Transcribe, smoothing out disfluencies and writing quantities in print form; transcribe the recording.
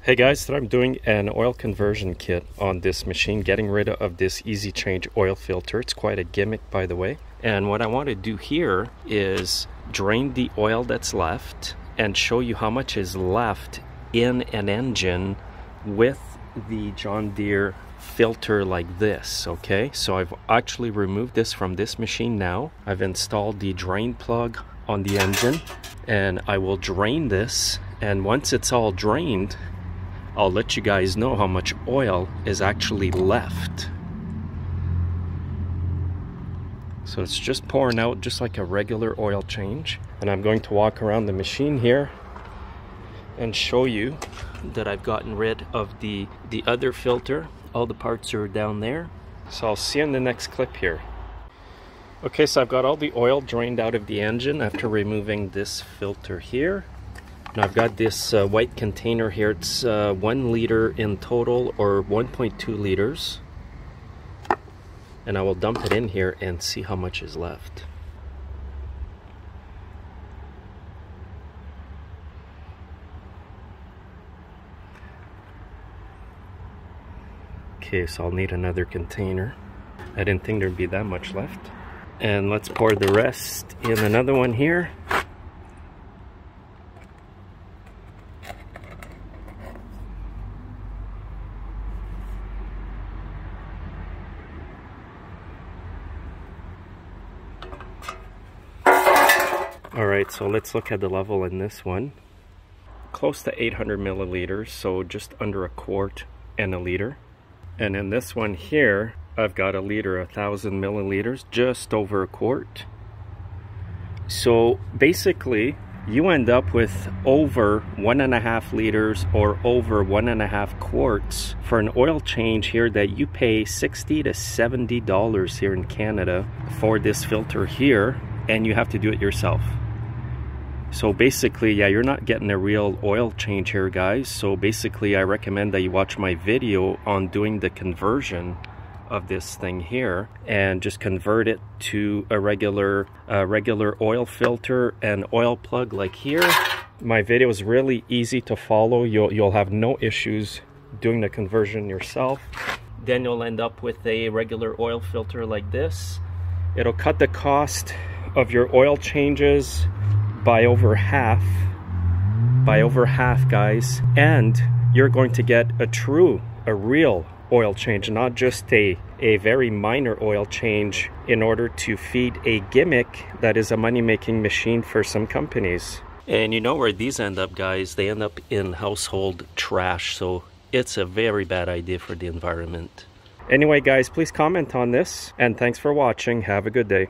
Hey guys, today I'm doing an oil conversion kit on this machine, getting rid of this easy change oil filter. It's quite a gimmick, by the way. And what I want to do here is drain the oil that's left and show you how much is left in an engine with the John Deere filter like this. Okay, so I've actually removed this from this machine now. I've installed the drain plug on the engine and I will drain this, and once it's all drained, I'll let you guys know how much oil is actually left. So it's just pouring out just like a regular oil change. And I'm going to walk around the machine here and show you that I've gotten rid of the other filter. All the parts are down there. So I'll see you in the next clip here. Okay, so I've got all the oil drained out of the engine after removing this filter here. Now I've got this white container here. It's 1 liter in total, or 1.2 liters. And I will dump it in here and see how much is left. Okay, so I'll need another container. I didn't think there'd be that much left. And let's pour the rest in another one here. Alright, so let's look at the level in this one. Close to 800 milliliters, so just under a quart and a liter. And in this one here, I've got a liter, 1,000 milliliters, just over a quart. So basically, you end up with over 1.5 liters or over 1.5 quarts for an oil change here that you pay $60 to $70 here in Canada for this filter here, and you have to do it yourself. So basically, yeah, you're not getting a real oil change here, guys. So basically, I recommend that you watch my video on doing the conversion of this thing here and just convert it to a regular oil filter and oil plug like here. My video is really easy to follow. You'll have no issues doing the conversion yourself. Then you'll end up with a regular oil filter like this. It'll cut the cost of your oil changes by over half, guys, and you're going to get a real oil change, not just a very minor oil change in order to feed a gimmick that is a money-making machine for some companies. And you know where these end up, guys? They end up in household trash, so it's a very bad idea for the environment. Anyway, guys, please comment on this, and thanks for watching. Have a good day.